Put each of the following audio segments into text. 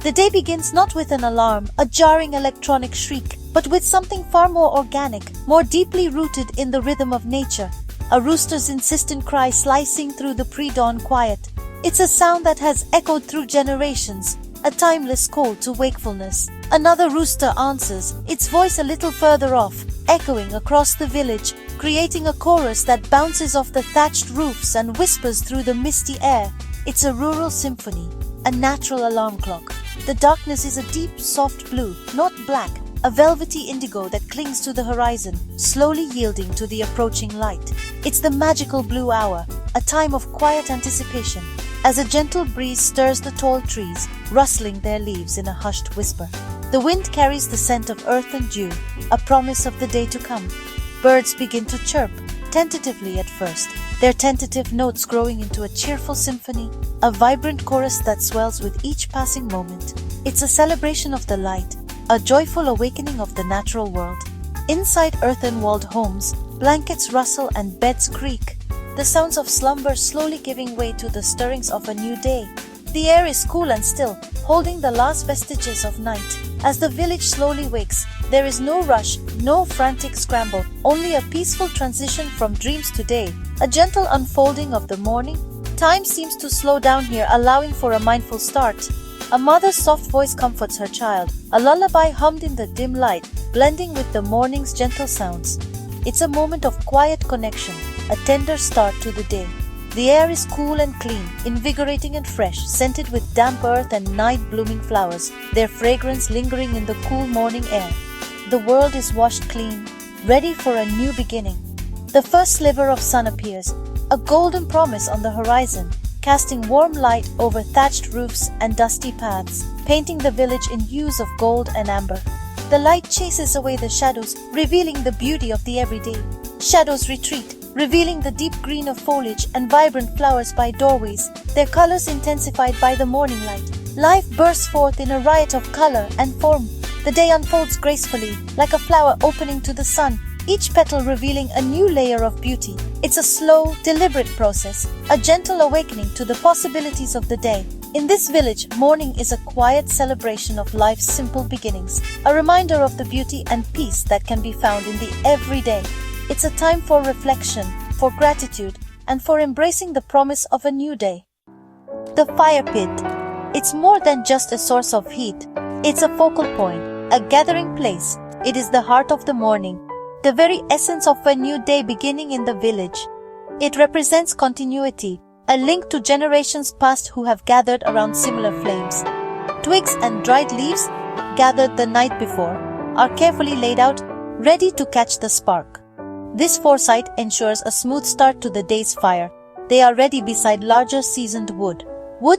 The day begins not with an alarm, a jarring electronic shriek, but with something far more organic, more deeply rooted in the rhythm of nature. A rooster's insistent cry slicing through the pre-dawn quiet. It's a sound that has echoed through generations, a timeless call to wakefulness. Another rooster answers, its voice a little further off, echoing across the village, creating a chorus that bounces off the thatched roofs and whispers through the misty air. It's a rural symphony, a natural alarm clock. The darkness is a deep, soft blue, not black, a velvety indigo that clings to the horizon, slowly yielding to the approaching light. It's the magical blue hour, a time of quiet anticipation, as a gentle breeze stirs the tall trees, rustling their leaves in a hushed whisper. The wind carries the scent of earth and dew, a promise of the day to come. Birds begin to chirp, tentatively at first, their tentative notes growing into a cheerful symphony, a vibrant chorus that swells with each passing moment. It's a celebration of the light, a joyful awakening of the natural world. Inside earthen-walled homes, blankets rustle and beds creak, the sounds of slumber slowly giving way to the stirrings of a new day. The air is cool and still, holding the last vestiges of night. As the village slowly wakes, there is no rush, no frantic scramble, only a peaceful transition from dreams to day, a gentle unfolding of the morning. Time seems to slow down here, allowing for a mindful start. A mother's soft voice comforts her child, a lullaby hummed in the dim light, blending with the morning's gentle sounds. It's a moment of quiet connection, a tender start to the day. The air is cool and clean, invigorating and fresh, scented with damp earth and night-blooming flowers, their fragrance lingering in the cool morning air. The world is washed clean, ready for a new beginning. The first sliver of sun appears, a golden promise on the horizon, casting warm light over thatched roofs and dusty paths, painting the village in hues of gold and amber. The light chases away the shadows, revealing the beauty of the everyday. Shadows retreat, revealing the deep green of foliage and vibrant flowers by doorways, their colors intensified by the morning light. Life bursts forth in a riot of color and form. The day unfolds gracefully, like a flower opening to the sun, each petal revealing a new layer of beauty. It's a slow, deliberate process, a gentle awakening to the possibilities of the day. In this village, morning is a quiet celebration of life's simple beginnings, a reminder of the beauty and peace that can be found in the everyday. It's a time for reflection, for gratitude, and for embracing the promise of a new day. The fire pit. It's more than just a source of heat. It's a focal point, a gathering place. It is the heart of the morning, the very essence of a new day beginning in the village. It represents continuity, a link to generations past who have gathered around similar flames. Twigs and dried leaves, gathered the night before, are carefully laid out, ready to catch the spark. This foresight ensures a smooth start to the day's fire. They are ready beside larger seasoned wood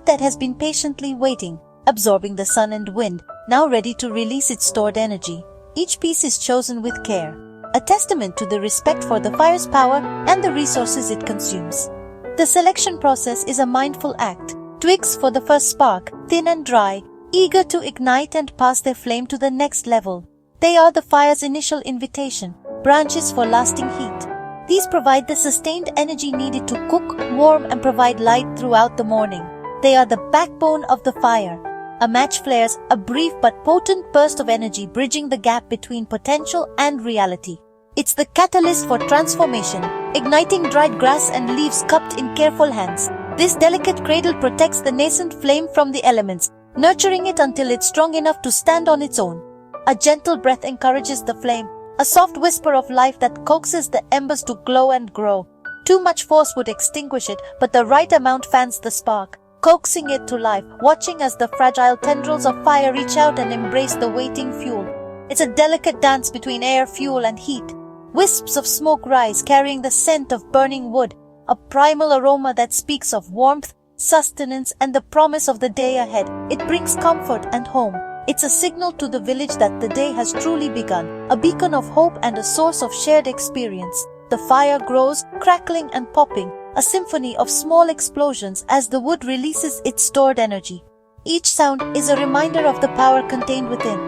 that has been patiently waiting, absorbing the sun and wind, now ready to release its stored energy. Each piece is chosen with care, a testament to the respect for the fire's power and the resources it consumes. The selection process is a mindful act. Twigs for the first spark, thin and dry, eager to ignite and pass their flame to the next level. They are the fire's initial invitation. Branches for lasting heat. These provide the sustained energy needed to cook, warm, and provide light throughout the morning. They are the backbone of the fire. A match flares, a brief but potent burst of energy bridging the gap between potential and reality. It's the catalyst for transformation, igniting dried grass and leaves cupped in careful hands. This delicate cradle protects the nascent flame from the elements, nurturing it until it's strong enough to stand on its own. A gentle breath encourages the flame, a soft whisper of life that coaxes the embers to glow and grow. Too much force would extinguish it, but the right amount fans the spark, coaxing it to life, watching as the fragile tendrils of fire reach out and embrace the waiting fuel. It's a delicate dance between air, fuel, and heat. Wisps of smoke rise, carrying the scent of burning wood, a primal aroma that speaks of warmth, sustenance, and the promise of the day ahead. It brings comfort and home. It's a signal to the village that the day has truly begun, a beacon of hope and a source of shared experience. The fire grows, crackling and popping, a symphony of small explosions as the wood releases its stored energy. Each sound is a reminder of the power contained within,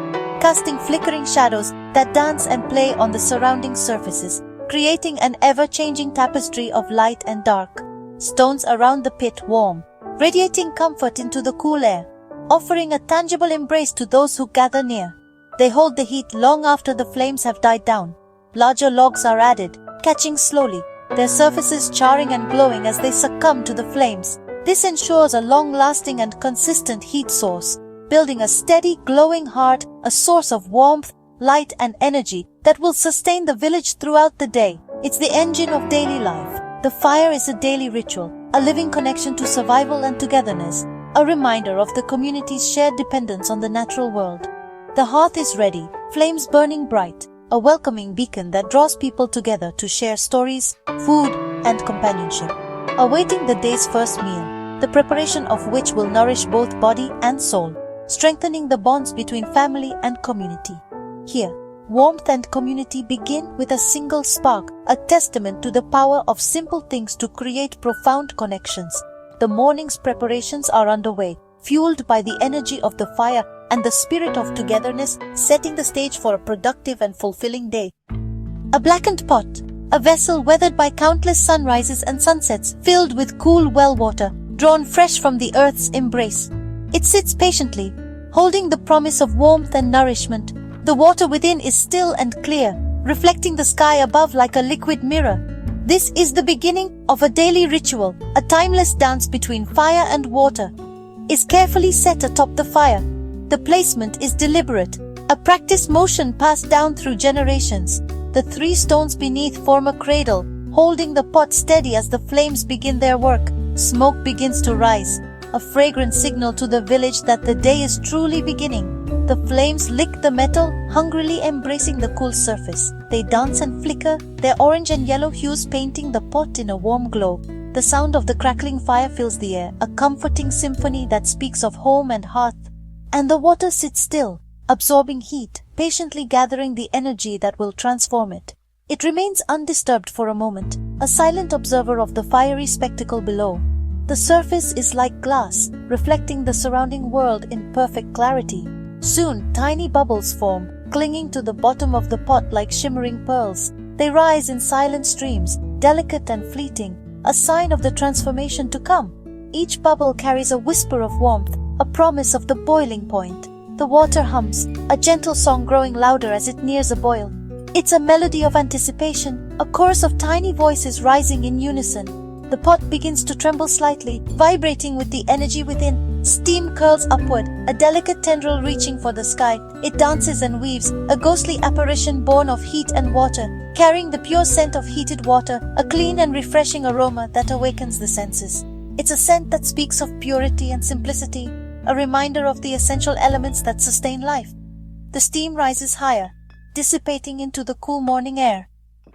casting flickering shadows that dance and play on the surrounding surfaces, creating an ever-changing tapestry of light and dark. Stones around the pit warm, radiating comfort into the cool air. offering a tangible embrace to those who gather near. They hold the heat long after the flames have died down. Larger logs are added, catching slowly, their surfaces charring and glowing as they succumb to the flames. This ensures a long-lasting and consistent heat source, building a steady, glowing heart, a source of warmth, light and energy that will sustain the village throughout the day. It's the engine of daily life. The fire is a daily ritual, a living connection to survival and togetherness, a reminder of the community's shared dependence on the natural world. The hearth is ready, flames burning bright, a welcoming beacon that draws people together to share stories, food, and companionship. Awaiting the day's first meal, the preparation of which will nourish both body and soul, strengthening the bonds between family and community. Here, warmth and community begin with a single spark, a testament to the power of simple things to create profound connections. The morning's preparations are underway, fueled by the energy of the fire and the spirit of togetherness, setting the stage for a productive and fulfilling day. A blackened pot, a vessel weathered by countless sunrises and sunsets, filled with cool well water, drawn fresh from the earth's embrace. It sits patiently, holding the promise of warmth and nourishment. The water within is still and clear, reflecting the sky above like a liquid mirror. This is the beginning of a daily ritual, a timeless dance between fire and water. Is carefully set atop the fire. The placement is deliberate, a practiced motion passed down through generations. The 3 stones beneath form a cradle, holding the pot steady as the flames begin their work. Smoke begins to rise, a fragrant signal to the village that the day is truly beginning. The flames lick the metal, hungrily embracing the cool surface. They dance and flicker, their orange and yellow hues painting the pot in a warm glow. The sound of the crackling fire fills the air, a comforting symphony that speaks of home and hearth. And the water sits still, absorbing heat, patiently gathering the energy that will transform it. It remains undisturbed for a moment, a silent observer of the fiery spectacle below. The surface is like glass, reflecting the surrounding world in perfect clarity. Soon, tiny bubbles form, clinging to the bottom of the pot like shimmering pearls. They rise in silent streams, delicate and fleeting, a sign of the transformation to come. Each bubble carries a whisper of warmth, a promise of the boiling point. The water hums, a gentle song growing louder as it nears a boil. It's a melody of anticipation, a chorus of tiny voices rising in unison. The pot begins to tremble slightly, vibrating with the energy within. Steam curls upward, a delicate tendril reaching for the sky. It dances and weaves, a ghostly apparition born of heat and water, carrying the pure scent of heated water, a clean and refreshing aroma that awakens the senses. It's a scent that speaks of purity and simplicity, a reminder of the essential elements that sustain life. The steam rises higher, dissipating into the cool morning air.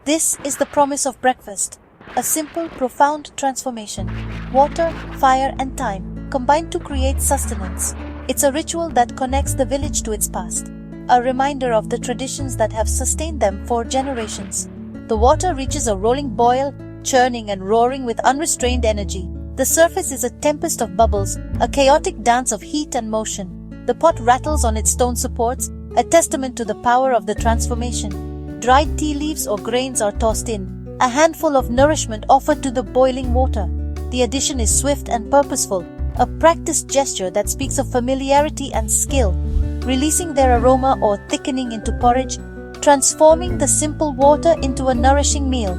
This is the promise of breakfast, a simple, profound transformation. Water, fire, and time combine to create sustenance. It's a ritual that connects the village to its past, a reminder of the traditions that have sustained them for generations. The water reaches a rolling boil, churning and roaring with unrestrained energy. The surface is a tempest of bubbles, a chaotic dance of heat and motion. The pot rattles on its stone supports, a testament to the power of the transformation. Dried tea leaves or grains are tossed in, a handful of nourishment offered to the boiling water. The addition is swift and purposeful, a practiced gesture that speaks of familiarity and skill, releasing their aroma or thickening into porridge, transforming the simple water into a nourishing meal.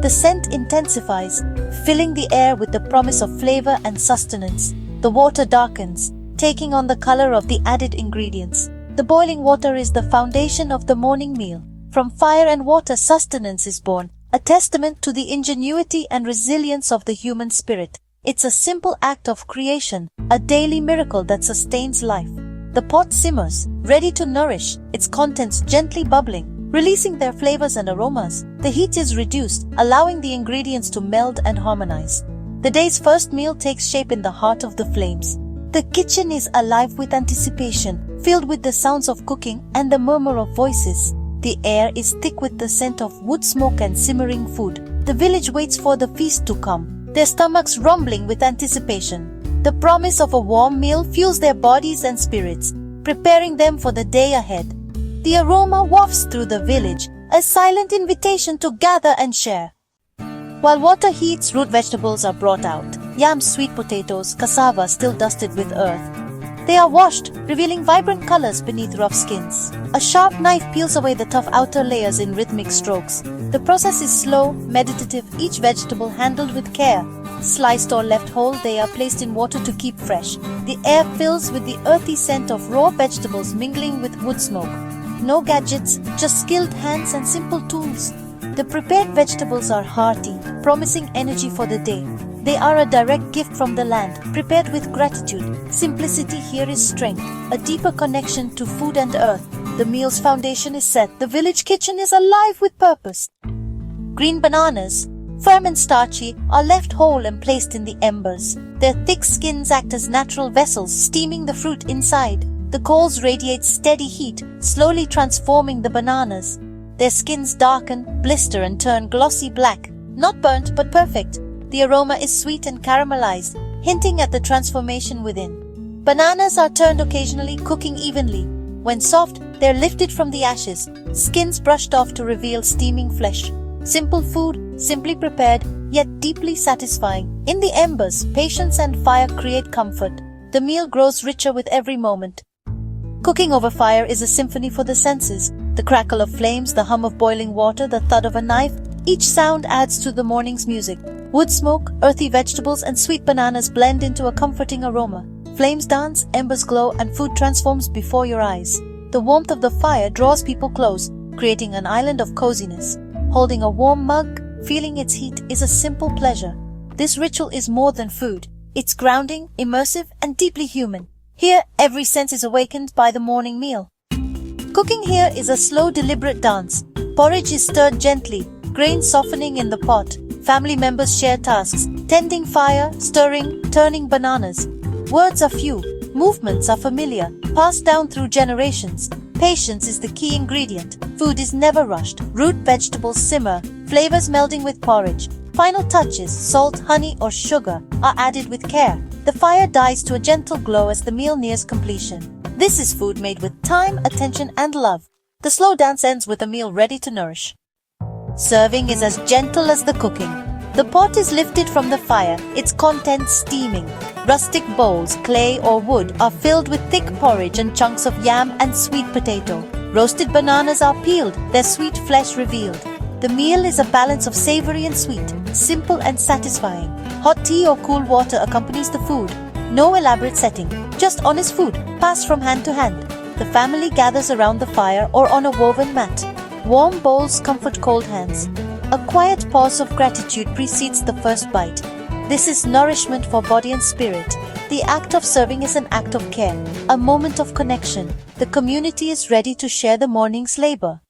The scent intensifies, filling the air with the promise of flavor and sustenance. The water darkens, taking on the color of the added ingredients. The boiling water is the foundation of the morning meal. From fire and water, sustenance is born, a testament to the ingenuity and resilience of the human spirit. It's a simple act of creation, a daily miracle that sustains life. The pot simmers, ready to nourish, its contents gently bubbling, releasing their flavors and aromas. The heat is reduced, allowing the ingredients to meld and harmonize. The day's first meal takes shape in the heart of the flames. The kitchen is alive with anticipation, filled with the sounds of cooking and the murmur of voices. The air is thick with the scent of wood smoke and simmering food. The village waits for the feast to come, their stomachs rumbling with anticipation. The promise of a warm meal fuels their bodies and spirits, preparing them for the day ahead. The aroma wafts through the village, a silent invitation to gather and share. While water heats, root vegetables are brought out. Yams, sweet potatoes, cassava still dusted with earth. They are washed, revealing vibrant colors beneath rough skins. A sharp knife peels away the tough outer layers in rhythmic strokes. The process is slow, meditative, each vegetable handled with care. Sliced or left whole, they are placed in water to keep fresh. The air fills with the earthy scent of raw vegetables mingling with wood smoke. No gadgets, just skilled hands and simple tools. The prepared vegetables are hearty, promising energy for the day. They are a direct gift from the land, prepared with gratitude. Simplicity here is strength, a deeper connection to food and earth. The meal's foundation is set. The village kitchen is alive with purpose. Green bananas, firm and starchy, are left whole and placed in the embers. Their thick skins act as natural vessels, steaming the fruit inside. The coals radiate steady heat, slowly transforming the bananas. Their skins darken, blister and turn glossy black. Not burnt, but perfect. The aroma is sweet and caramelized, hinting at the transformation within. Bananas are turned occasionally, cooking evenly. When soft, they are lifted from the ashes, skins brushed off to reveal steaming flesh. Simple food, simply prepared, yet deeply satisfying. In the embers, patience and fire create comfort. The meal grows richer with every moment. Cooking over fire is a symphony for the senses. The crackle of flames, the hum of boiling water, the thud of a knife, each sound adds to the morning's music. Wood smoke, earthy vegetables, and sweet bananas blend into a comforting aroma. Flames dance, embers glow, and food transforms before your eyes. The warmth of the fire draws people close, creating an island of coziness. Holding a warm mug, feeling its heat, is a simple pleasure. This ritual is more than food. It's grounding, immersive, and deeply human. Here, every sense is awakened by the morning meal. Cooking here is a slow, deliberate dance. Porridge is stirred gently, grains softening in the pot. Family members share tasks, tending fire, stirring, turning bananas. Words are few, movements are familiar, passed down through generations. Patience is the key ingredient. Food is never rushed. Root vegetables simmer, flavors melding with porridge. Final touches, salt, honey, or sugar, are added with care. The fire dies to a gentle glow as the meal nears completion. This is food made with time, attention, and love. The slow dance ends with a meal ready to nourish. Serving is as gentle as the cooking. The pot is lifted from the fire, its contents steaming. Rustic bowls, clay or wood, are filled with thick porridge and chunks of yam and sweet potato. Roasted bananas are peeled, their sweet flesh revealed. The meal is a balance of savory and sweet, simple and satisfying. Hot tea or cool water accompanies the food. No elaborate setting, just honest food, passed from hand to hand. The family gathers around the fire or on a woven mat. Warm bowls comfort cold hands. A quiet pause of gratitude precedes the first bite. This is nourishment for body and spirit. The act of serving is an act of care, a moment of connection. The community is ready to share the morning's labor.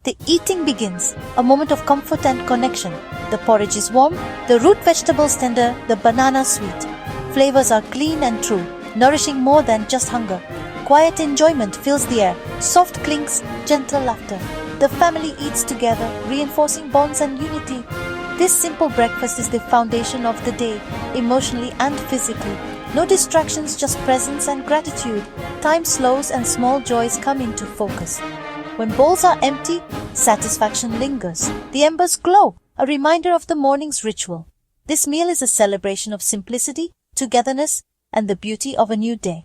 The eating begins, a moment of comfort and connection. The porridge is warm, the root vegetables tender, the banana sweet. Flavors are clean and true, nourishing more than just hunger. Quiet enjoyment fills the air, soft clinks, gentle laughter. The family eats together, reinforcing bonds and unity. This simple breakfast is the foundation of the day, emotionally and physically. No distractions, just presence and gratitude. Time slows and small joys come into focus. When bowls are empty, satisfaction lingers. The embers glow, a reminder of the morning's ritual. This meal is a celebration of simplicity, togetherness, and the beauty of a new day.